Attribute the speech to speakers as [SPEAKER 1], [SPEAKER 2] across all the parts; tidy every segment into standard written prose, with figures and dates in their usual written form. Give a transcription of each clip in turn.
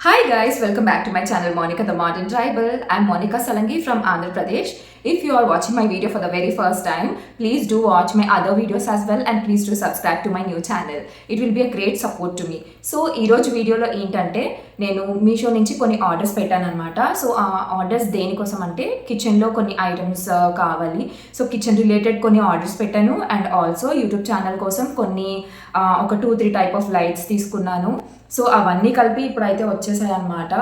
[SPEAKER 1] Hi guys, welcome back to my channel Monica the Modern Tribal. I'm Monica Salangi from Andhra Pradesh. If you are watching my video for the very first time, please do watch my other videos as well and please do subscribe to my new channel. It will be a great support to me. So ఈరోజు వీడియోలో ఏంటంటే నేను మీషో నుంచి కొన్ని orders పెట్టాను అనమాట. So ఆ orders దేనికోసం అంటే కిచెన్లో కొన్ని ఐటమ్స్ కావాలి. సో కిచెన్ రిలేటెడ్ కొన్ని ఆర్డర్స్ పెట్టాను అండ్ ఆల్సో యూట్యూబ్ ఛానల్ కోసం కొన్ని ఒక 2-3 టైప్ ఆఫ్ లైట్స్ తీసుకున్నాను. సో అవన్నీ కలిపి ఇప్పుడైతే వచ్చేసాయి అనమాట.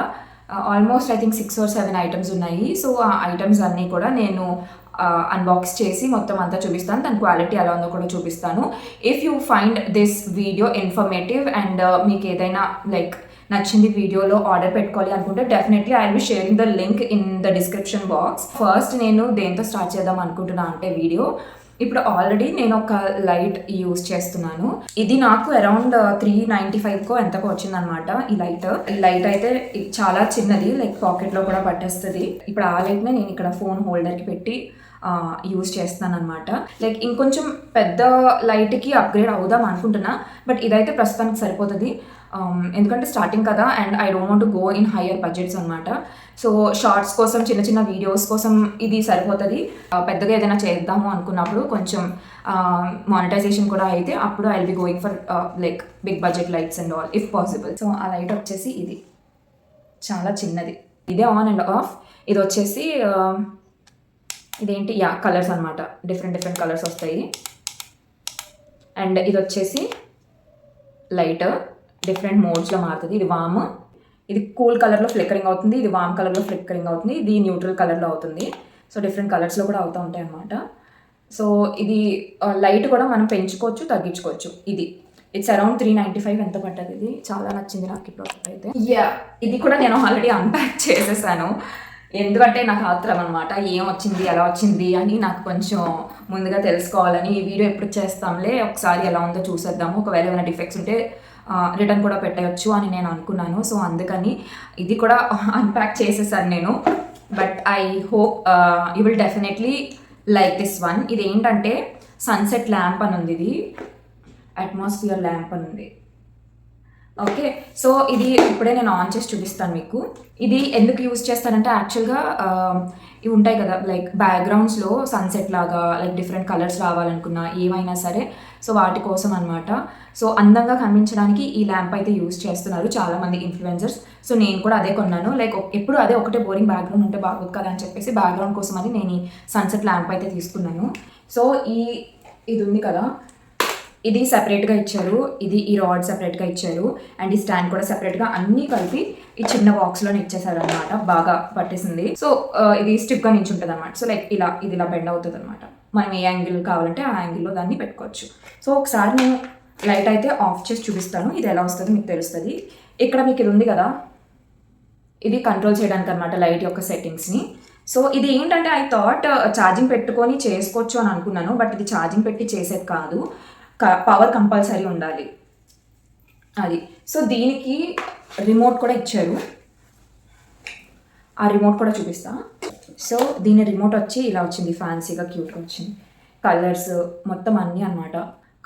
[SPEAKER 1] Almost I think 6 or 7 items ఉన్నాయి. సో ఆ ఐటమ్స్ అన్నీ కూడా నేను అన్బాక్స్ చేసి మొత్తం అంతా చూపిస్తాను. దాని క్వాలిటీ ఎలా ఉందో కూడా చూపిస్తాను. If you find this video informative and మీకు ఏదైనా లైక్ నచ్చింది వీడియోలో ఆర్డర్ పెట్టుకోవాలి అనుకుంటే definitely I will B sharing the link in the description box. First నేను దేంతో స్టార్ట్ చేద్దాం అనుకుంటున్నా అంటే వీడియో ఇప్పుడు ఆల్రెడీ నేను ఒక లైట్ యూజ్ చేస్తున్నాను. ఇది నాకు అరౌండ్ 395 ఎంతకో వచ్చిందనమాట. ఈ లైట్ అయితే చాలా చిన్నది, లైక్ పాకెట్లో కూడా పట్టేస్తుంది. ఇప్పుడు ఆ లైట్నే నేను ఇక్కడ ఫోన్ హోల్డర్కి పెట్టి యూజ్ చేస్తున్నాను అనమాట. లైక్ ఇంకొంచెం పెద్ద లైట్కి అప్గ్రేడ్ అవుదాం అనుకుంటున్నా, బట్ ఇదైతే ప్రస్తుతానికి సరిపోతుంది. ఎందుకంటే స్టార్టింగ్ కదా and I don't want to go in higher budgets అనమాట. సో షార్ట్స్ కోసం చిన్న చిన్న వీడియోస్ కోసం ఇది సరిపోతుంది. పెద్దగా ఏదైనా చేద్దాము అనుకున్నప్పుడు కొంచెం మానిటైజేషన్ కూడా అయితే అప్పుడు I will be going for like big budget lights and all if possible. So ఆ లైట్ వచ్చేసి ఇది చాలా చిన్నది. ఇదే ఆన్ అండ్ ఆఫ్. ఇది వచ్చేసి ఇదేంటి కలర్స్ అనమాట. డిఫరెంట్ కలర్స్ వస్తాయి. అండ్ ఇది వచ్చేసి లైట్ డిఫరెంట్ మోడ్స్లో మారుతుంది. ఇది వామ్, ఇది కూల్ కలర్లో ఫ్లిక్కరింగ్ అవుతుంది, ఇది వామ్ కలర్లో ఫ్లిక్కరింగ్ అవుతుంది, ఇది న్యూట్రల్ కలర్లో అవుతుంది. సో డిఫరెంట్ కలర్స్లో కూడా అవుతూ ఉంటాయి అనమాట. సో ఇది లైట్ కూడా మనం పెంచుకోవచ్చు, తగ్గించుకోవచ్చు. ఇట్స్ అరౌండ్ 395 ఎంత పడ్డది. ఇది చాలా నచ్చింది నాకు ఈ ప్రోడక్ట్ అయితే. ఇది కూడా నేను ఆల్రెడీ అన్ప్యాక్ చేసేసాను. ఎందుకంటే నాకు ఆత్రం అనమాట, ఏం వచ్చింది ఎలా వచ్చింది అని నాకు కొంచెం ముందుగా తెలుసుకోవాలని. ఈ వీడియో ఎప్పుడు చేస్తాంలే, ఒకసారి ఎలా ఉందో చూసేద్దాము, ఒకవేళ ఏమైనా డిఫెక్ట్స్ ఉంటే రిటర్న్ కూడా పెట్టవచ్చు అని నేను అనుకున్నాను. సో అందుకని ఇది కూడా అన్ప్యాక్ చేసేసాను నేను. But I hope you will definitely like this one. ఇది ఏంటంటే సన్సెట్ ల్యాంప్ అని ఉంది, ఇది అట్మాస్ఫియర్ ల్యాంప్ అని ఉంది. ఓకే, సో ఇది ఇప్పుడే నేను ఆన్ చేసి చూపిస్తాను మీకు. ఇది ఎందుకు యూజ్ చేస్తానంటే యాక్చువల్గా ఇవి ఉంటాయి కదా లైక్ బ్యాక్గ్రౌండ్స్లో సన్సెట్ లాగా లైక్ డిఫరెంట్ కలర్స్ రావాలనుకున్నా ఏమైనా సరే, సో వాటి కోసం అనమాట. సో అందంగా కనిపించడానికి ఈ ల్యాంప్ అయితే యూజ్ చేస్తున్నారు చాలామంది ఇన్ఫ్లుయెన్సర్స్. సో నేను కూడా అదే కొన్నాను. లైక్ ఎప్పుడు అదే ఒకటే బోరింగ్ బ్యాక్గ్రౌండ్ ఉంటే బాగోదు కదా అని చెప్పేసి బ్యాక్గ్రౌండ్ కోసం అని నేను ఈ సన్సెట్ ల్యాంప్ అయితే తీసుకున్నాను. సో ఇది ఉంది కదా, ఇది సెపరేట్గా ఇచ్చారు, ఈ రాడ్ సెపరేట్గా ఇచ్చారు అండ్ ఈ స్టాండ్ కూడా సెపరేట్గా అన్నీ కలిపి ఈ చిన్న బాక్స్లోనే ఇచ్చేసారు అనమాట. బాగా పట్టేసింది. సో ఇది స్టిఫ్గా నుంచి ఉంటుంది అనమాట. సో లైక్ ఇది ఇలా బెండ్ అవుతుంది అనమాట. మనం ఏ యాంగిల్ కావాలంటే ఆ యాంగిల్లో దాన్ని పెట్టుకోవచ్చు. సో ఒకసారి నేను లైట్ అయితే ఆఫ్ చేసి చూపిస్తాను, ఇది ఎలా వస్తుందో మీకు తెలుస్తుంది. ఇక్కడ మీకు ఇది ఉంది కదా, ఇది కంట్రోల్ చేయడానికి అనమాట లైట్ యొక్క సెట్టింగ్స్ని. సో ఇది ఏంటంటే ఐ థాట్ ఛార్జింగ్ పెట్టుకొని చేసుకోవచ్చు అని అనుకున్నాను, బట్ ఇది ఛార్జింగ్ పెట్టి చేసేది కాదు, పవర్ కంపల్సరీ ఉండాలి అది. సో దీనికి రిమోట్ కూడా ఇచ్చారు, ఆ రిమోట్ కూడా చూపిస్తా. సో దీని రిమోట్ వచ్చి ఇలా వచ్చింది, ఫ్యాన్సీగా క్యూట్గా వచ్చింది. కలర్స్ మొత్తం అన్నీ అనమాట.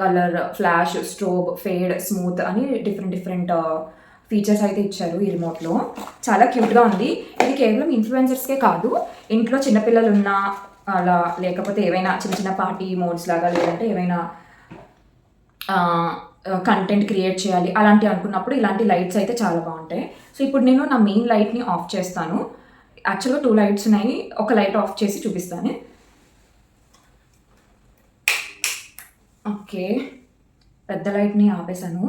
[SPEAKER 1] Colour, flash, strobe, fade, smooth అని డిఫరెంట్ ఫీచర్స్ అయితే ఇచ్చారు ఈ రిమోట్లో. చాలా క్యూట్గా ఉంది. ఇది కేవలం ఇన్ఫ్లుయెన్సర్స్కే కాదు, ఇంట్లో చిన్నపిల్లలు ఉన్నా అలా, లేకపోతే ఏవైనా చిన్న పార్టీ మోడ్స్ లాగా, లేదంటే ఏవైనా కంటెంట్ క్రియేట్ చేయాలి అలాంటివి అనుకున్నప్పుడు ఇలాంటి లైట్స్ అయితే చాలా బాగుంటాయి. సో ఇప్పుడు నేను నా మెయిన్ లైట్ని ఆఫ్ చేస్తాను. యాక్చువల్గా 2 లైట్స్ ఉన్నాయి, ఒక లైట్ ఆఫ్ చేసి చూపిస్తాను. ఓకే, పెద్ద లైట్ని ఆపేసాను.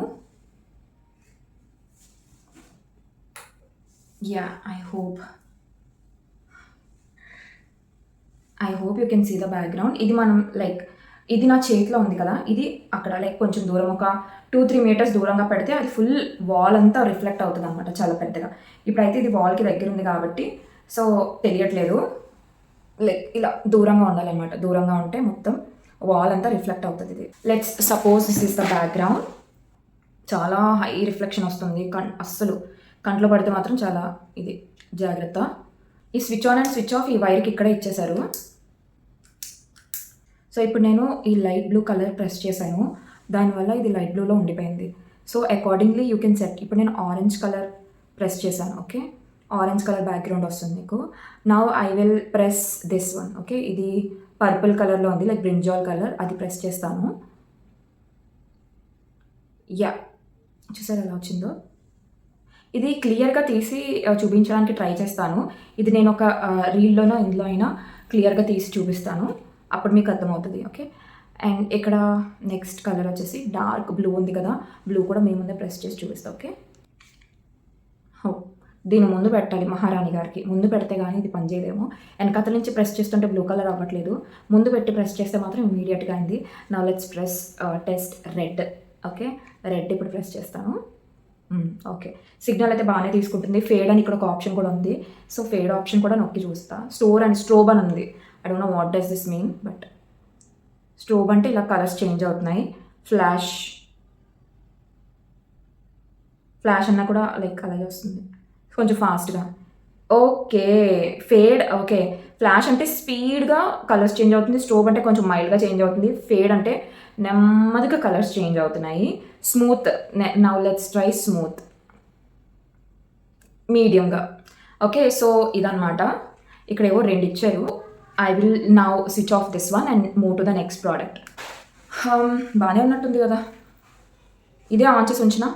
[SPEAKER 1] I hope you can see the background. ఇది మనం లైక్ ఇది నా చేతిలో ఉంది కదా, ఇది అక్కడ లైక్ కొంచెం దూరం ఒక 2-3 మీటర్స్ దూరంగా పెడితే అది ఫుల్ వాల్ అంతా రిఫ్లెక్ట్ అవుతుంది అనమాట చాలా పెద్దగా. ఇప్పుడైతే ఇది వాల్కి దగ్గర ఉంది కాబట్టి సో తెలియట్లేదు, లైక్ ఇలా దూరంగా ఉండాలన్నమాట. దూరంగా ఉంటే మొత్తం వాల్ అంతా రిఫ్లెక్ట్ అవుతుంది. ఇది let's suppose this is the background. చాలా హై రిఫ్లెక్షన్ వస్తుంది, అస్సలు కంట్లో పడితే మాత్రం చాలా ఇది జాగ్రత్త. ఈ switch on and switch off ఈ వైర్కి ఇక్కడే ఇచ్చేసారు. సో ఇప్పుడు నేను ఈ లైట్ బ్లూ కలర్ ప్రెస్ చేశాను, దానివల్ల ఇది లైట్ బ్లూలో ఉండిపోయింది. So accordingly you can set. ఇప్పుడు నేను ఆరెంజ్ కలర్ ప్రెస్ చేశాను. ఓకే, ఆరెంజ్ కలర్ బ్యాక్గ్రౌండ్ వస్తుంది మీకు. Now I will press this one. Okay, ఇది పర్పుల్ కలర్లో ఉంది, లైక్ బ్రింజాల్ కలర్, అది ప్రెస్ చేస్తాను. యా, చూసారు ఎలా వచ్చిందో. ఇది క్లియర్గా తీసి చూపించడానికి ట్రై చేస్తాను. ఇది నేను ఒక రీల్లోనో ఇందులో అయినా క్లియర్గా తీసి చూపిస్తాను, అప్పుడు మీకు అర్థమవుతుంది. ఓకే, అండ్ ఇక్కడ నెక్స్ట్ కలర్ వచ్చేసి డార్క్ బ్లూ ఉంది కదా, బ్లూ కూడా మీ ముందే ప్రెస్ చేసి చూపిస్తాను. ఓకే, దీని ముందు పెట్టాలి మహారాణి గారికి. ముందు పెడితే కానీ ఇది పనిచేయలేము. వెనకాతల నుంచి ప్రెస్ చేస్తుంటే బ్లూ కలర్ అవ్వట్లేదు, ముందు పెట్టి ప్రెస్ చేస్తే మాత్రం ఇమీడియట్గా అయింది. నా let's press test red. Okay, red ఇప్పుడు ప్రెస్ చేస్తాను. ఓకే, సిగ్నల్ అయితే బాగానే తీసుకుంటుంది. ఫేడ్ అని ఇక్కడ ఒక ఆప్షన్ కూడా ఉంది, సో ఫేడ్ ఆప్షన్ కూడా నొక్కి చూస్తా. స్టోర్ అండ్ స్ట్రోబ్ అని ఉంది, I don't know what does this mean, but strobe అంటే ఇలా కలర్స్ చేంజ్ అవుతున్నాయి. ఫ్లాష్ అన్నా కూడా లైక్ అలాగే వస్తుంది, కొంచెం ఫాస్ట్గా. Okay, fade. ఓకే, ఫ్లాష్ అంటే స్పీడ్గా కలర్స్ చేంజ్ అవుతుంది, స్ట్రోబ్ అంటే కొంచెం మైల్డ్గా చేంజ్ అవుతుంది, ఫేడ్ అంటే నెమ్మదిగా కలర్స్ చేంజ్ అవుతున్నాయి. Smooth, now let's try smooth, మీడియంగా. ఓకే, సో ఇదన్నమాట. ఇక్కడ ఏవో 2 ఇచ్చారు. I will now switch off this one and move to the next product. బాగానే ఉన్నట్టుంది కదా, ఇదే ఆన్ చేసి ఉంచుతా.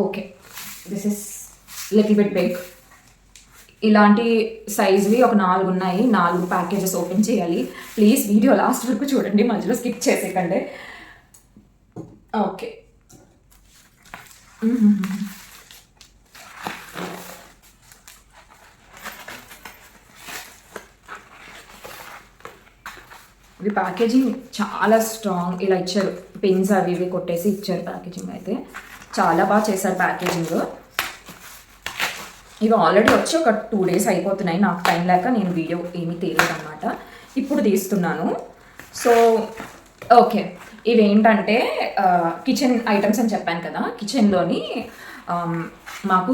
[SPEAKER 1] Okay, this is little bit big. ఇలాంటి సైజ్వి ఒక 4 ఉన్నాయి. 4 ప్యాకేజెస్ ఓపెన్ చేయాలి. ప్లీజ్ వీడియో లాస్ట్ వరకు చూడండి, మధ్యలో స్కిప్ చేసేకండి. ఓకే, ఇవి ప్యాకేజింగ్ చాలా స్ట్రాంగ్ ఇలా ఇచ్చారు. పిన్స్ అవి ఇవి కొట్టేసి ఇచ్చారు. ప్యాకేజింగ్ అయితే చాలా బాగా చేశారు ప్యాకేజింగ్. ఇవి ఆల్రెడీ వచ్చి ఒక 2 days అయిపోతున్నాయి. నాకు టైం లేక నేను వీడియో ఏమీ తీయలేదన్నమాట, ఇప్పుడు తీస్తున్నాను. సో ఓకే, ఇవేంటంటే కిచెన్ ఐటమ్స్ అని చెప్పాను కదా. కిచెన్లోని మాకు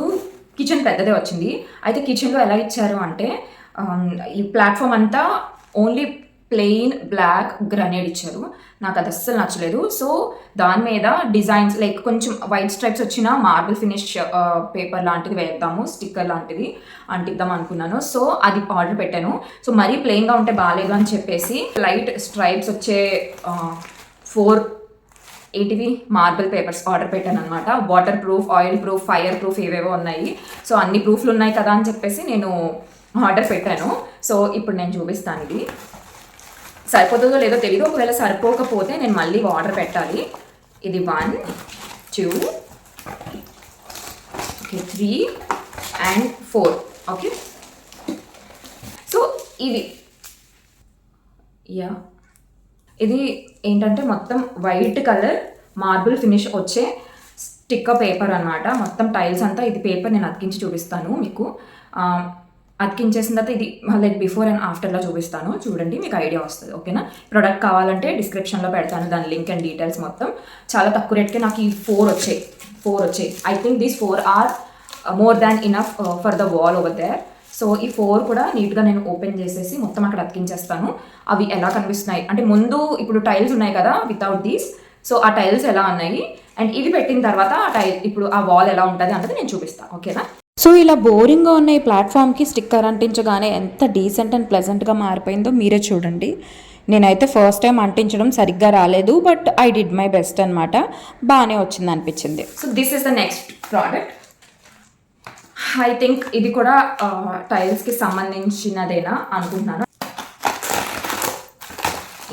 [SPEAKER 1] కిచెన్ పెద్దదే వచ్చింది. అయితే కిచెన్లో ఎలా ఇచ్చారు అంటే ఈ ప్లాట్ఫామ్ అంతా ఓన్లీ ప్లెయిన్ బ్లాక్ గ్రనేడ్ ఇచ్చారు. నాకు అది అస్సలు నచ్చలేదు. సో దాని మీద డిజైన్స్ లైక్ కొంచెం వైట్ స్ట్రైప్స్ వచ్చిన మార్బుల్ ఫినిష్ పేపర్ లాంటిది వేద్దాము, స్టిక్కర్ లాంటిది అంటిద్దాం అనుకున్నాను. సో అది ఆర్డర్ పెట్టాను. సో మరీ ప్లెయిన్గా ఉంటే బాగాలేదు అని చెప్పేసి లైట్ స్ట్రైప్స్ వచ్చే 4 మార్బుల్ పేపర్స్ ఆర్డర్ పెట్టాను అనమాట. Water proof, oil proof, fire proof ఏవేవో ఉన్నాయి. సో అన్ని ప్రూఫ్లు ఉన్నాయి కదా అని చెప్పేసి నేను ఆర్డర్ పెట్టాను. సో ఇప్పుడు నేను చూపిస్తాను. ఇది సరిపోతుందో లేదో తెలియదు, ఒకవేళ సరిపోకపోతే నేను మళ్ళీ ఆర్డర్ పెట్టాలి. ఇది 1, 2, 3 and 4. ఓకే, సో ఇది ఇది ఏంటంటే మొత్తం వైట్ కలర్ మార్బుల్ ఫినిష్ వచ్చే స్టిక్కర్ పేపర్ అనమాట. మొత్తం టైల్స్ అంతా ఇది పేపర్ నేను అతికించి చూపిస్తాను మీకు. అతికించేసిన తర్వాత ఇది లైక్ బిఫోర్ అండ్ ఆఫ్టర్లో చూపిస్తాను, చూడండి మీకు ఐడియా వస్తుంది. ఓకేనా, ప్రోడక్ట్ కావాలంటే డిస్క్రిప్షన్లో పెడతాను, దాని లింక్ అండ్ డీటెయిల్స్ మొత్తం. చాలా తక్కువ రేట్కే నాకు ఈ 4 వచ్చాయి. I think these 4 are more than enough for the wall over there. So ఈ 4 కూడా నీట్గా నేను ఓపెన్ చేసేసి మొత్తం అక్కడ అతికించేస్తాను. అవి ఎలా కనిపిస్తున్నాయి అంటే ముందు ఇప్పుడు టైల్స్ ఉన్నాయి కదా వితౌట్ దీస్, సో ఆ టైల్స్ ఎలా ఉన్నాయి అండ్ ఇది పెట్టిన తర్వాత ఆ ఇప్పుడు ఆ వాల్ ఎలా ఉంటుంది అన్నది నేను చూపిస్తాను. ఓకేనా,
[SPEAKER 2] సో ఇలా బోరింగ్గా ఉన్న ఈ ప్లాట్ఫామ్కి స్టిక్కర్ అంటించగానే ఎంత డీసెంట్ అండ్ ప్లెజెంట్గా మారిపోయిందో మీరే చూడండి. నేనైతే ఫస్ట్ టైం అంటించడం సరిగ్గా రాలేదు, but I did my best అనమాట. బాగానే వచ్చింది అనిపించింది.
[SPEAKER 1] So this is the next product. I think ఇది కూడా టైల్స్కి సంబంధించినదేనా అనుకుంటున్నాను.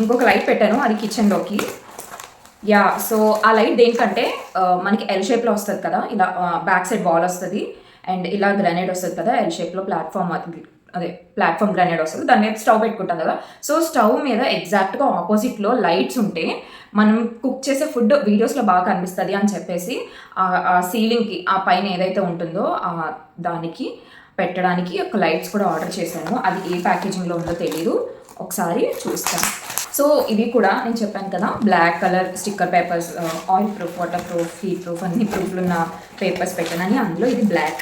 [SPEAKER 1] ఇంకొక లైట్ పెట్టాను, అది కిచెన్లోకి. సో ఆ లైట్ దేనికంటే మనకి ఎల్ షేప్లో వస్తుంది కదా, ఇలా బ్యాక్ సైడ్ వాల్ వస్తుంది అండ్ ఇలా గ్రానైట్ వస్తుంది కదా, ఎల్ షేప్లో ప్లాట్ఫామ్ గ్రానైట్ వస్తుంది. దాని మీద స్టవ్ పెట్టుకుంటాం కదా. సో స్టవ్ మీద ఎగ్జాక్ట్గా ఆపోజిట్లో లైట్స్ ఉంటే మనం కుక్ చేసే ఫుడ్ వీడియోస్లో బాగా కనిపిస్తుంది అని చెప్పేసి ఆ సీలింగ్కి ఆ పైన ఏదైతే ఉంటుందో దానికి పెట్టడానికి ఒక లైట్స్ కూడా ఆర్డర్ చేశాను. అది ఏ ప్యాకేజింగ్లో ఉందో తెలీదు, ఒకసారి చూస్తాను. సో ఇవి కూడా నేను చెప్పాను కదా black colour sticker papers, oil proof, water proof, heat proof అన్ని ప్రూఫ్లు ఉన్న పేపర్స్ పెట్టానని. అందులో ఇది బ్లాక్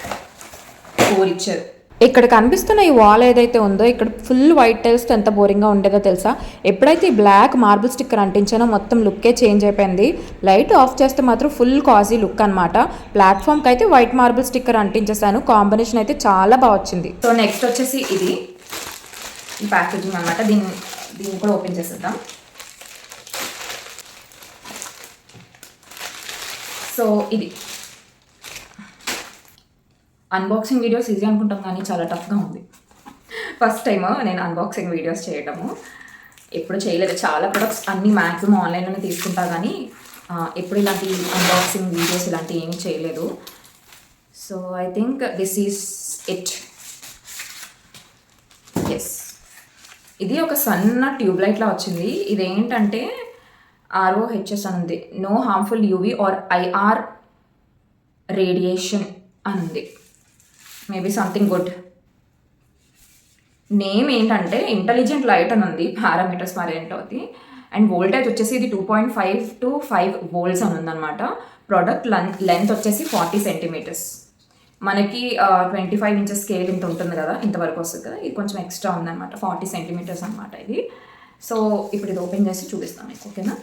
[SPEAKER 1] 4 ఇచ్చారు.
[SPEAKER 2] ఇక్కడ కనిపిస్తున్న ఈ వాల్ ఏదైతే ఉందో ఇక్కడ ఫుల్ వైట్ టైల్స్తో ఎంత బోరింగ్గా ఉండేదో తెలుసా. ఎప్పుడైతే ఈ బ్లాక్ మార్బుల్ స్టిక్కర్ అంటించానో మొత్తం లుక్కే చేంజ్ అయిపోయింది. లైట్ ఆఫ్ చేస్తే మాత్రం ఫుల్ కాజీ లుక్ అనమాట. ప్లాట్ఫామ్కి అయితే వైట్ మార్బుల్ స్టిక్కర్ అంటించేసాను. కాంబినేషన్ అయితే చాలా బాగా వచ్చింది.
[SPEAKER 1] సో నెక్స్ట్ వచ్చేసి ఇది ఈ ప్యాకేజింగ్ అనమాట. దీన్ని కూడా ఓపెన్ చేసేద్దాం. సో ఇది అన్బాక్సింగ్ వీడియోస్ ఈజీ అనుకుంటాం కానీ చాలా టఫ్గా ఉంది. ఫస్ట్ టైం నేను అన్బాక్సింగ్ వీడియోస్ చేయడము. ఎప్పుడు చేయలేదు. చాలా ప్రొడక్ట్స్ అన్నీ మ్యాక్సిమం ఆన్లైన్లోనే తీసుకుంటా కానీ ఎప్పుడు ఇలాంటి అన్బాక్సింగ్ వీడియోస్ ఇలాంటివి ఏమీ చేయలేదు. So I think this is it. Yes, ఇది ఒక సన్న ట్యూబ్ లైట్లా వచ్చింది. ఇదేంటంటే ROHS అని ఉంది. No harmful UV or IR radiation అని ఉంది. Maybe something good. నేమ్ ఏంటంటే ఇంటెలిజెంట్ లైట్ అని ఉంది. పారామీటర్స్ మరి ఏంటవుతుంది. అండ్ వోల్టేజ్ వచ్చేసి ఇది 2.5 to 5 volts అని ఉందన్నమాట. ప్రోడక్ట్ లెంత్ వచ్చేసి 40 centimeters. మనకి 25 inches స్కేల్ ఇంత ఉంటుంది కదా, ఇంతవరకు వస్తుంది కదా. ఇది కొంచెం ఎక్స్ట్రా ఉందన్నమాట. 40 centimeters అనమాట ఇది. సో ఇప్పుడు ఇది ఓపెన్ చేసి చూపిస్తాను మీకు, ఓకేనా.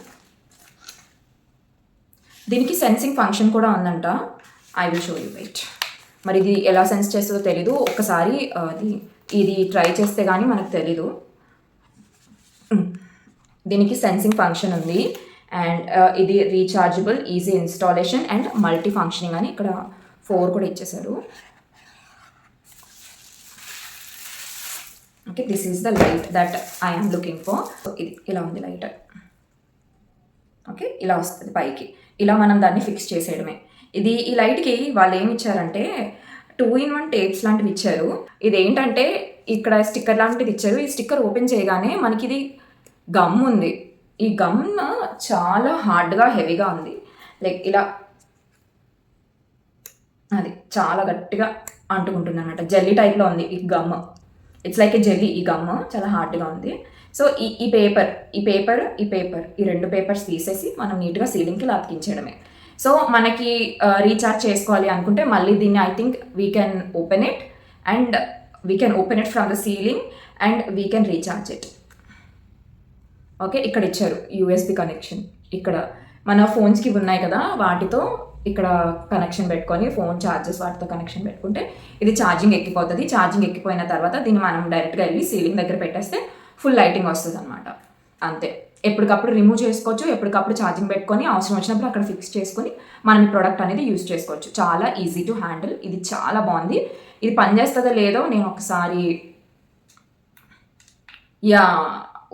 [SPEAKER 1] దీనికి సెన్సింగ్ ఫంక్షన్ కూడా ఉందంట. I will show you wait. మరి ఇది ఎలా సెన్స్ చేస్తుందో తెలీదు. ఒక్కసారి ఇది ట్రై చేస్తే కానీ మనకు తెలీదు. దీనికి సెన్సింగ్ ఫంక్షన్ ఉంది. అండ్ ఇది rechargeable, easy installation and multi functioning అని ఇక్కడ 4 కూడా ఇచ్చేసారు. Okay, this is the light that I am looking for. ఇది ఇలా ఉంది లైట్. ఓకే, ఇలా వస్తుంది పైకి. ఇలా మనం దాన్ని ఫిక్స్ చేసేయడమే. ఈ లైట్కి వాళ్ళు ఏమి ఇచ్చారంటే 2-in-1 టేప్స్ లాంటివి ఇచ్చారు. ఇది ఏంటంటే ఇక్కడ స్టిక్కర్ లాంటిది ఇచ్చారు. ఈ స్టిక్కర్ ఓపెన్ చేయగానే మనకి ఇది గమ్ ఉంది. ఈ గమ్ చాలా హార్డ్గా హెవీగా ఉంది. లైక్ ఇలా అది చాలా గట్టిగా అంటుకుంటుంది అనమాట. జెల్లీ టైప్లో ఉంది ఈ gum. It's like a jelly. ఈ గమ్ చాలా హార్డ్గా ఉంది. సో ఈ పేపర్ ఈ 2 పేపర్స్ తీసేసి మనం నీట్గా సీలింగ్కి అతికించడమే. సో మనకి రీఛార్జ్ చేసుకోవాలి అనుకుంటే మళ్ళీ దీన్ని I think we can open it from the ceiling and we can recharge it. Okay, ఇక్కడ ఇచ్చారు USB కనెక్షన్. ఇక్కడ మన ఫోన్స్కి ఉన్నాయి కదా, వాటితో ఇక్కడ కనెక్షన్ పెట్టుకొని ఫోన్ ఛార్జెస్ వాటితో కనెక్షన్ పెట్టుకుంటే ఇది ఛార్జింగ్ ఎక్కిపోతుంది. ఛార్జింగ్ ఎక్కిపోయిన తర్వాత దీన్ని మనం డైరెక్ట్గా వెళ్ళి సీలింగ్ దగ్గర పెట్టేస్తే ఫుల్ లైటింగ్ వస్తుంది అనమాట. అంతే. ఎప్పటికప్పుడు రిమూవ్ చేసుకోవచ్చు. ఎప్పటికప్పుడు ఛార్జింగ్ పెట్టుకొని అవసరం వచ్చినప్పుడు అక్కడ ఫిక్స్ చేసుకొని మనం ఈ ప్రోడక్ట్ అనేది యూజ్ చేసుకోవచ్చు. చాలా ఈజీ టు హ్యాండిల్. ఇది చాలా బాగుంది. ఇది పనిచేస్తుందో లేదో నేను ఒకసారి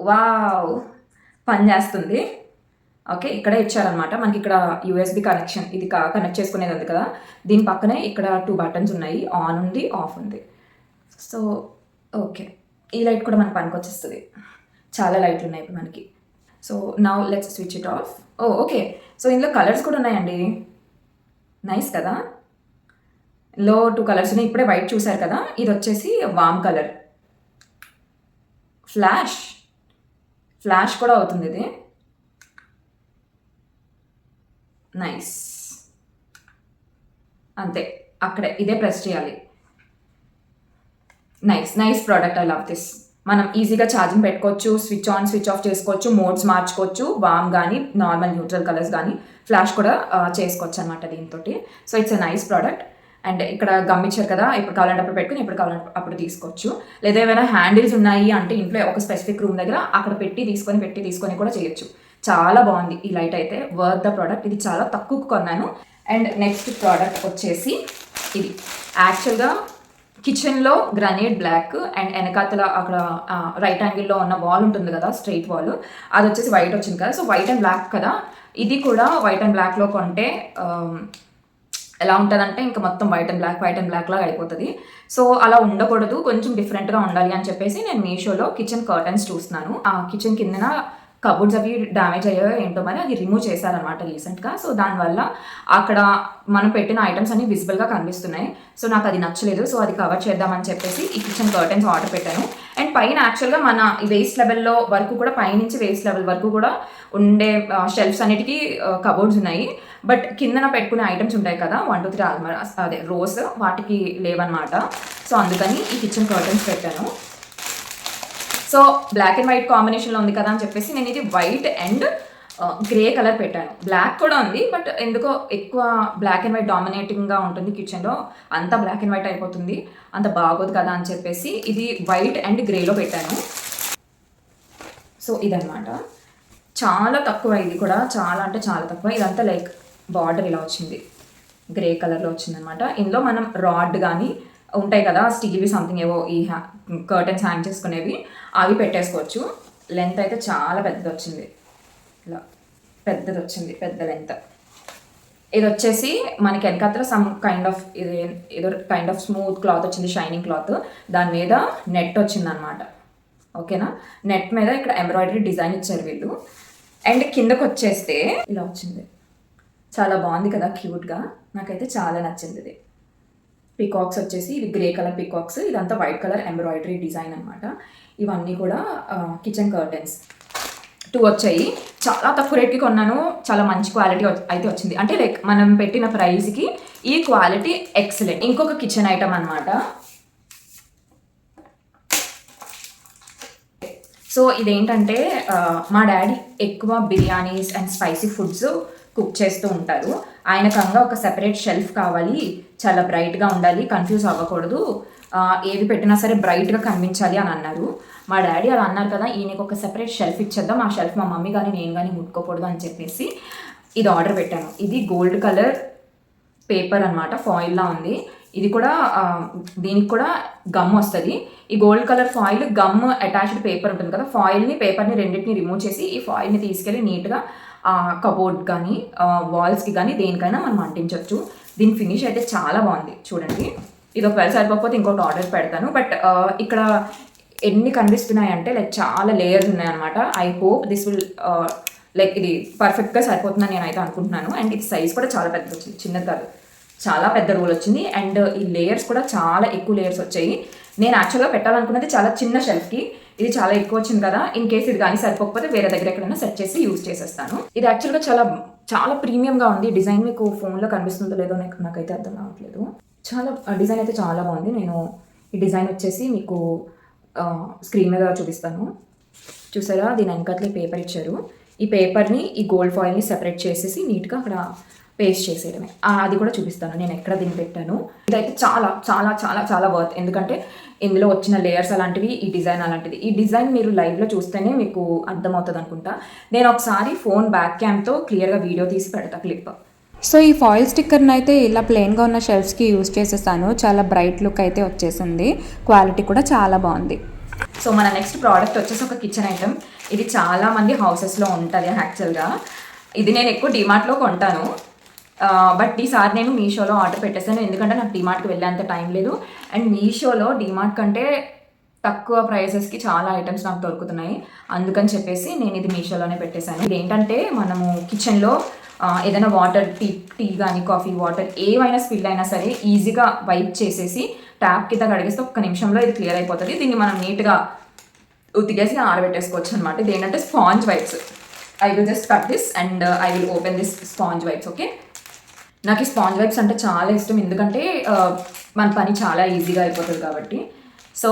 [SPEAKER 1] వావ్ పనిచేస్తుంది. ఓకే, ఇక్కడే ఇచ్చారనమాట మనకి. ఇక్కడ USB కనెక్షన్ ఇది కనెక్ట్ చేసుకునేది ఉంది కదా, దీని పక్కనే ఇక్కడ 2 buttons ఉన్నాయి. ఆన్ ఉంది, ఆఫ్ ఉంది. సో ఓకే, ఈ లైట్ కూడా మనకు పనికి వచ్చేస్తుంది. చాలా లైట్లు ఉన్నాయి ఇప్పుడు మనకి. So now let's switch it of. Okay, so ఇందులో కలర్స్ కూడా ఉన్నాయండి. నైస్ కదా. ఇందులో 2 కలర్స్ ఉన్నాయి. ఇప్పుడే వైట్ చూసారు కదా, ఇది వచ్చేసి వామ్ కలర్. ఫ్లాష్ కూడా అవుతుంది ఇది. నైస్. అంతే, అక్కడే ఇదే ప్రెస్ చేయాలి. Nice product. I love this. మనం ఈజీగా ఛార్జింగ్ పెట్టుకోవచ్చు, స్విచ్ ఆన్ స్విచ్ ఆఫ్ చేసుకోవచ్చు, మోడ్స్ మార్చుకోవచ్చు, వామ్ కానీ నార్మల్ న్యూట్రల్ కలర్స్ కానీ, ఫ్లాష్ కూడా చేసుకోవచ్చు అనమాట దీంతో. So it's a nice product. And ఇక్కడ గమ్ ఇచ్చారు కదా, ఇప్పుడు కావాలంటే అప్పుడు పెట్టుకుని ఎప్పుడు కావాలంటే అప్పుడు తీసుకోవచ్చు. లేదా ఏమైనా హ్యాండిల్స్ ఉన్నాయి అంటే ఇంట్లో ఒక స్పెసిఫిక్ రూమ్ దగ్గర అక్కడ పెట్టి తీసుకొని కూడా చేయొచ్చు. చాలా బాగుంది ఈ లైట్ అయితే. Worth the product. ఇది చాలా తక్కువకు కొన్నాను. అండ్ నెక్స్ట్ ప్రోడక్ట్ వచ్చేసి ఇది. యాక్చువల్గా కిచెన్లో గ్రానైట్ బ్లాక్ అండ్ వెనకాతల అక్కడ రైట్ యాంగిల్లో ఉన్న వాల్ ఉంటుంది కదా, స్ట్రైట్ వాల్, అది వచ్చేసి వైట్ వచ్చింది కదా. సో వైట్ అండ్ బ్లాక్ కదా, ఇది కూడా వైట్ అండ్ బ్లాక్లో కొంటే ఎలా ఉంటుందంటే ఇంకా మొత్తం వైట్ అండ్ బ్లాక్ లాగా అయిపోతుంది. సో అలా ఉండకూడదు, కొంచెం డిఫరెంట్గా ఉండాలి అని చెప్పేసి నేను మీషోలో కిచెన్ కర్టన్స్ చూస్తున్నాను. ఆ కిచెన్ కిందన కబోర్డ్స్ అవి డ్యామేజ్ అయ్యాయో ఏంటో మరి అది రిమూవ్ చేశారనమాట రీసెంట్గా. సో దానివల్ల అక్కడ మనం పెట్టిన ఐటమ్స్ అన్ని విజిబుల్గా కనిపిస్తున్నాయి. సో నాకు అది నచ్చలేదు. సో అది కవర్ చేద్దామని చెప్పేసి ఈ కిచెన్ కర్టెన్స్ ఆర్డర్ పెట్టాను. అండ్ పైన యాక్చువల్గా మన ఈ వేస్ట్ లెవెల్లో వరకు కూడా పైనుంచి వేస్ట్ లెవెల్ వరకు కూడా ఉండే షెల్ఫ్స్ అన్నిటికీ కబోర్డ్స్ ఉన్నాయి. బట్ కిందన పెట్టుకునే ఐటమ్స్ ఉంటాయి కదా 1 2 3 అల్మారా అదే రోస్, వాటికి లేవన్నమాట. సో అందుకని ఈ కిచెన్ కర్టెన్స్ పెట్టాను. సో బ్లాక్ అండ్ వైట్ కాంబినేషన్లో ఉంది కదా అని చెప్పేసి నేను ఇది వైట్ అండ్ గ్రే కలర్ పెట్టాను. బ్లాక్ కూడా ఉంది, బట్ ఎందుకో ఎక్కువ బ్లాక్ అండ్ వైట్ డామినేటింగ్గా ఉంటుంది కిచెన్లో. అంతా బ్లాక్ అండ్ వైట్ అయిపోతుంది, అంత బాగోదు కదా అని చెప్పేసి ఇది వైట్ అండ్ గ్రేలో పెట్టాను. సో ఇదన్నమాట. చాలా తక్కువ, ఇది కూడా చాలా అంటే చాలా తక్కువ. ఇదంతా లైక్ బార్డర్ ఇలా వచ్చింది, గ్రే కలర్లో వచ్చిందనమాట. ఇందులో మనం రాడ్ కానీ ఉంటాయి కదా స్టీల్వి సంథింగ్ ఏవో ఈ కర్టెన్స్ హ్యాంగ్ చేసుకునేవి, అవి పెట్టేసుకోవచ్చు. లెంత్ అయితే చాలా పెద్దది వచ్చింది, ఇలా పెద్దది వచ్చింది, పెద్ద లెంత్. ఇది వచ్చేసి మనకి వెనకాల సమ్ కైండ్ ఆఫ్ ఇది ఏదో కైండ్ ఆఫ్ స్మూత్ క్లాత్ వచ్చింది, షైనింగ్ క్లాత్. దాని మీద నెట్ వచ్చిందనమాట. ఓకేనా, నెట్ మీద ఇక్కడ ఎంబ్రాయిడరీ డిజైన్ ఇచ్చారు వీళ్ళు. అండ్ కిందకు వచ్చేస్తే ఇలా వచ్చింది, చాలా బాగుంది కదా క్యూట్గా. నాకైతే చాలా నచ్చింది ఇది. పికాక్స్ వచ్చేసి ఇవి గ్రే కలర్ పికాక్స్, ఇదంతా వైట్ కలర్ ఎంబ్రాయిడరీ డిజైన్ అనమాట. ఇవన్నీ కూడా కిచెన్ కర్టెన్స్ 2 వచ్చాయి. చాలా తక్కువ రేట్కి కొన్నాను, చాలా మంచి క్వాలిటీ అయితే వచ్చింది. అంటే లైక్ మనం పెట్టిన ప్రైస్కి ఈ క్వాలిటీ ఎక్సలెంట్. ఇంకొక కిచెన్ ఐటమ్ అనమాట. సో ఇదేంటంటే మా డాడీ ఎక్కువ biryanis and spicy foods cook చేస్తూ ఉంటారు. ఆయనకంగా ఒక సెపరేట్ షెల్ఫ్ కావాలి, చాలా బ్రైట్గా ఉండాలి, కన్ఫ్యూజ్ అవ్వకూడదు, ఏది పెట్టినా సరే బ్రైట్గా కనిపించాలి అని అన్నారు. మా డాడీ అలా అన్నారు కదా, ఈయనకి ఒక సెపరేట్ షెల్ఫ్ ఇచ్చేద్దాం, ఆ షెల్ఫ్ మా మమ్మీ కానీ నేను కానీ ముట్టుకోకూడదు అని చెప్పేసి ఇది ఆర్డర్ పెట్టాను. ఇది గోల్డ్ కలర్ పేపర్ అనమాట, ఫాయిల్లా ఉంది. ఇది కూడా దీనికి కూడా గమ్ వస్తుంది. ఈ gold colour foil gum attached paper ఉంటుంది కదా, ఫాయిల్ని పేపర్ని రెండింటిని రిమూవ్ చేసి ఈ ఫాయిల్ని తీసుకెళ్ళి నీట్గా కబోర్డ్ కానీ వాల్స్కి కానీ దేనికైనా మనం అంటించవచ్చు. దీని ఫినిష్ అయితే చాలా బాగుంది చూడండి. ఇది ఒకవేళ సరిపోతే ఇంకోటి ఆర్డర్ పెడతాను. బట్ ఇక్కడ ఎన్ని కనిపిస్తున్నాయి అంటే లైక్ చాలా లేయర్స్ ఉన్నాయన్నమాట. I hope this will like ఇది పర్ఫెక్ట్గా సరిపోతుందని నేనైతే అనుకుంటున్నాను. అండ్ ఇది సైజ్ కూడా చాలా పెద్దది వచ్చింది, చిన్నది కాదు, చాలా పెద్ద రోల్ వచ్చింది. అండ్ ఈ లేయర్స్ కూడా చాలా ఎక్కువ లేయర్స్ వచ్చాయి. నేను యాక్చువల్గా పెట్టాలనుకున్నది చాలా చిన్న షెల్ఫ్కి, ఇది చాలా ఎక్కువ వచ్చింది కదా. ఇన్ కేస్ ఇది కానీ సరిపోకపోతే వేరే దగ్గర ఎక్కడైనా సెట్ చేసి యూజ్ చేసేస్తాను. ఇది యాక్చువల్గా చాలా చాలా ప్రీమియంగా ఉంది. డిజైన్ మీకు ఫోన్లో కనిపిస్తుందో లేదో నాకైతే అర్థం కావట్లేదు. చాలా డిజైన్ అయితే చాలా బాగుంది. నేను ఈ డిజైన్ వచ్చేసి మీకు స్క్రీన్ మీద చూపిస్తాను. చూసారా, దీని వెనకాతలే పేపర్ ఇచ్చారు. ఈ పేపర్ని ఈ గోల్డ్ ఫాయిల్ని సెపరేట్ చేసేసి నీట్గా అక్కడ పేస్ట్ చేసేయడమే. అది కూడా చూపిస్తాను నేను ఎక్కడ దీన్ని పెట్టాను. ఇదైతే చాలా చాలా చాలా చాలా వర్త్. ఎందుకంటే ఇందులో వచ్చిన లేయర్స్ అలాంటివి, ఈ డిజైన్ అలాంటిది. ఈ డిజైన్ మీరు లైవ్లో చూస్తేనే మీకు అర్థమవుతుంది అనుకుంటా. నేను ఒకసారి ఫోన్ బ్యాక్ క్యామ్తో క్లియర్గా వీడియో తీసి పెడతా క్లిప్.
[SPEAKER 2] సో ఈ ఫాయిల్ స్టిక్కర్ని అయితే ఇలా ప్లెయిన్గా ఉన్న షెల్ఫ్స్కి యూజ్ చేసేసాను. చాలా బ్రైట్ లుక్ అయితే వచ్చేసింది, క్వాలిటీ కూడా చాలా బాగుంది.
[SPEAKER 1] సో మన నెక్స్ట్ ప్రోడక్ట్ వచ్చేసి ఒక కిచెన్ ఐటమ్. ఇది చాలా మంది హౌసెస్లో ఉంటుంది యాక్చువల్గా. ఇది నేను ఎక్కువ డిమార్ట్లో కొంటాను, బట్ ఈసారి నేను మీషోలో ఆర్డర్ పెట్టేసాను. ఎందుకంటే నాకు డిమార్ట్కి వెళ్ళేంత టైం లేదు. అండ్ మీషోలో డిమార్ట్ కంటే తక్కువ ప్రైసెస్కి చాలా ఐటమ్స్ నాకు దొరుకుతున్నాయి. అందుకని చెప్పేసి నేను ఇది మీషోలోనే పెట్టేశాను. ఇది ఏంటంటే మనము కిచెన్లో ఏదైనా వాటర్ టీ కానీ కాఫీ వాటర్ ఏవైనా స్పిల్ అయినా సరే ఈజీగా వైప్ చేసేసి ట్యాప్ కింద కడిగేస్తే 1 నిమిషంలో ఇది క్లియర్ అయిపోతుంది. దీన్ని మనం నీట్గా ఉతికేసి ఆరబెట్టేసుకోవచ్చు అనమాట. ఇది ఏంటంటే sponge wipes. I will just cut this and I will open this sponge wipes. Okay, నాకు ఈ స్పాంజ్ వైప్స్ అంటే చాలా ఇష్టం, ఎందుకంటే మన పని చాలా ఈజీగా అయిపోతుంది కాబట్టి. సో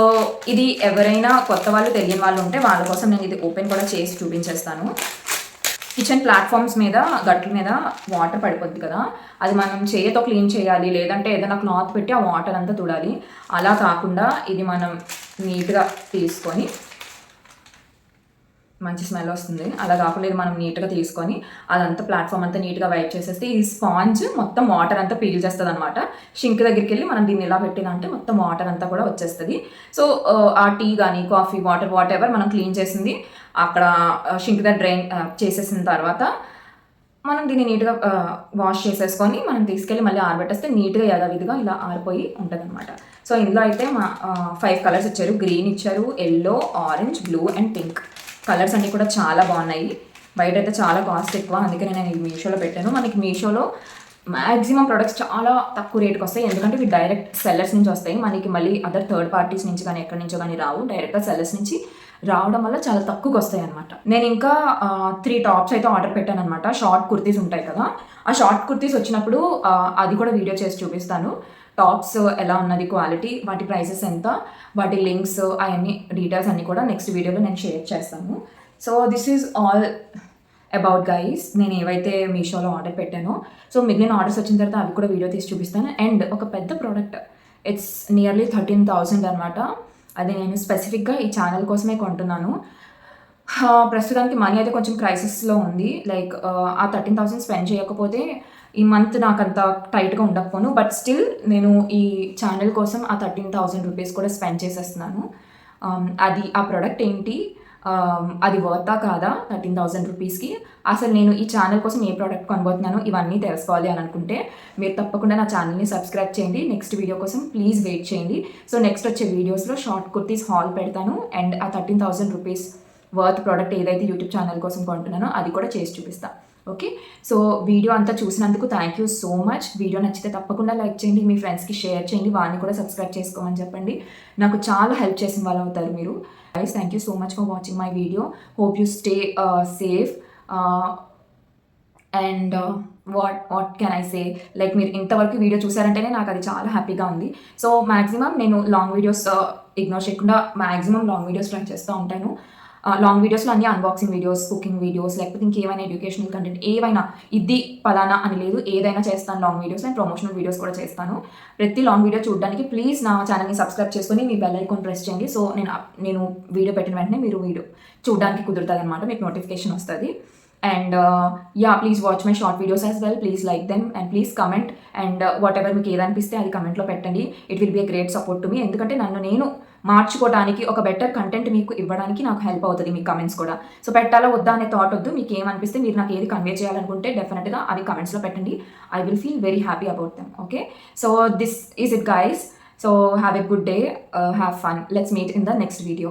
[SPEAKER 1] ఇది ఎవరైనా కొత్త వాళ్ళు తెలియని వాళ్ళు ఉంటే వాళ్ళ కోసం నేను ఇది ఓపెన్ కూడా చేసి చూపించేస్తాను. కిచెన్ ప్లాట్ఫామ్స్ మీద గట్ల మీద వాటర్ పడిపోద్ది కదా, అది మనం చేతితో క్లీన్ చేయాలి, లేదంటే ఏదైనా క్లాత్ పెట్టి ఆ వాటర్ అంతా తుడాలి. అలా కాకుండా ఇది మనం నీట్గా తీసుకొని, మంచి స్మెల్ వస్తుంది, అలా కాకుండా ఇది మనం నీట్గా తీసుకొని అదంతా ప్లాట్ఫామ్ అంతా నీట్గా వైప్ చేసేస్తే ఈ స్పాంజ్ మొత్తం వాటర్ అంతా పీల్ చేస్తుంది అనమాట. షింక్ దగ్గరికి వెళ్ళి మనం దీన్ని ఇలా పెట్టినంటే మొత్తం వాటర్ అంతా కూడా వచ్చేస్తుంది. సో ఆ టీ కానీ కాఫీ వాటర్ వాట్ ఎవర్ మనం క్లీన్ చేసింది అక్కడ షింక్ దగ్గర డ్రైన్ చేసేసిన తర్వాత మనం దీన్ని నీట్గా వాష్ చేసేసుకొని మనం తీసుకెళ్ళి మళ్ళీ ఆరబెట్టేస్తే నీట్గా యథావిధిగా ఇలా ఆరిపోయి ఉంటుంది అనమాట. సో ఇందులో అయితే 5 కలర్స్ ఇచ్చారు. గ్రీన్ ఇచ్చారు, yellow, orange, blue and pink colours అన్నీ కూడా చాలా బాగున్నాయి. బయట అయితే చాలా కాస్ట్ ఎక్కువ, అందుకని నేను ఇది మీషోలో పెట్టాను. మనకి మీషోలో మ్యాక్సిమం ప్రొడక్ట్స్ చాలా తక్కువ రేట్కి వస్తాయి, ఎందుకంటే ఇవి డైరెక్ట్ సెల్లర్స్ నుంచి వస్తాయి. మనకి మళ్ళీ అదర్ థర్డ్ పార్టీస్ నుంచి కానీ ఎక్కడి నుంచో కానీ రావు, డైరెక్ట్గా సెల్లర్స్ నుంచి రావడం వల్ల చాలా తక్కువకి వస్తాయి అనమాట. నేను ఇంకా 3 టాప్స్ అయితే ఆర్డర్ పెట్టాను అనమాట. షార్ట్ కుర్తీస్ ఉంటాయి కదా, ఆ షార్ట్ కుర్తీస్ వచ్చినప్పుడు అది కూడా వీడియో చేసి చూపిస్తాను. టాప్స్ ఎలా ఉన్నది క్వాలిటీ, వాటి ప్రైసెస్ ఎంత, వాటి లింక్స్, అవన్నీ డీటెయిల్స్ అన్నీ కూడా నెక్స్ట్ వీడియోలో నేను షేర్ చేస్తాను. So this is all about guys, నేను ఏవైతే మీషోలో ఆర్డర్ పెట్టానో. సో మిగిలిన ఆర్డర్స్ వచ్చిన తర్వాత అవి కూడా వీడియో తీసి చూపిస్తాను. అండ్ ఒక పెద్ద ప్రోడక్ట్, ఇట్స్ నియర్లీ 13,000 అనమాట. అది నేను స్పెసిఫిక్గా ఈ ఛానల్ కోసమే కొంటున్నాను. ప్రస్తుతానికి మనీ అయితే కొంచెం క్రైసిస్లో ఉంది. లైక్ ఆ 13,000 స్పెండ్ చేయకపోతే ఈ మంత్ నాకు అంత టైట్గా ఉండకపోను, బట్ స్టిల్ నేను ఈ ఛానల్ కోసం ఆ 13,000 రూపీస్ కూడా స్పెండ్ చేసేస్తున్నాను. అది ఆ ప్రోడక్ట్ ఏంటి, అది వర్తా కాదా 13,000 రూపీస్కి, అసలు నేను ఈ ఛానల్ కోసం ఏ ప్రోడక్ట్ కొనబోతున్నాను, ఇవన్నీ తెలుసుకోవాలి అని అనుకుంటే మీరు తప్పకుండా నా ఛానల్ని సబ్స్క్రైబ్ చేయండి. నెక్స్ట్ వీడియో కోసం ప్లీజ్ వెయిట్ చేయండి. సో నెక్స్ట్ వచ్చే వీడియోస్లో షార్ట్ కుర్తీస్ హాల్ పెడతాను, అండ్ ఆ 13,000 రూపీస్ వర్త్ ప్రోడక్ట్ ఏదైతే యూట్యూబ్ ఛానల్ కోసం కొంటున్నానో అది కూడా చేసి చూపిస్తాను. ఓకే, సో వీడియో అంతా చూసినందుకు thank you so much. Video నచ్చితే తప్పకుండా లైక్ చేయండి, మీ ఫ్రెండ్స్కి షేర్ చేయండి, వాళ్ళని కూడా సబ్స్క్రైబ్ చేసుకోమని చెప్పండి. నాకు చాలా హెల్ప్ చేసిన వాళ్ళు అవుతారు మీరు. Guys, thank you so much for watching my video. Hope you stay safe and what can I say, like మీరు ఇంతవరకు వీడియో చూసారంటేనే నాకు అది చాలా హ్యాపీగా ఉంది. సో మ్యాక్సిమం నేను లాంగ్ వీడియోస్ ఇగ్నోర్ చేయకుండా మ్యాక్సిమం లాంగ్ వీడియోస్ ట్రై చేస్తూ ఉంటాను. లాంగ్ వీడియోస్లో అన్ని అన్బాక్సింగ్ వీడియోస్, కుకింగ్ వీడియోస్, లేకపోతే ఇంకేమైనా ఎడ్యుకేషనల్ కంటెంట్ ఏవైనా, ఇది పలానా అని లేదు, ఏదైనా చేస్తాను long videos. And promotional videos కూడా చేస్తాను. ప్రతి లాంగ్ వీడియో చూడడానికి ప్లీజ్ నా ఛానల్ని సబ్స్క్రైబ్ చేసుకొని మీ బెల్ ఐకాన్ ప్రెస్ చేయండి. సో నేను వీడియో పెట్టిన వెంటనే మీరు వీడియో చూడడానికి కుదురుతుంది అనమాట, మీకు నోటిఫికేషన్ వస్తుంది. And please watch my short videos as well. Please like them and please comment. And whatever మీకు ఏదనిపిస్తే అది కమెంట్లో పెట్టండి. It will be a great support to me, ఎందుకంటే నన్ను నేను మార్చుకోవడానికి, ఒక బెటర్ కంటెంట్ మీకు ఇవ్వడానికి నాకు హెల్ప్ అవుతుంది మీ కమెంట్స్ కూడా. సో పెట్టాలా వద్దా అనే థాట్ వద్దు, మీకు ఏమనిపిస్తే, మీరు నాకు ఏది కన్వే చేయాలనుకుంటే డెఫినెట్గా అవి కమెంట్స్లో పెట్టండి. I will feel very happy about them. Okay, so this is it guys. So have a good day, have fun. Let's meet in the next video.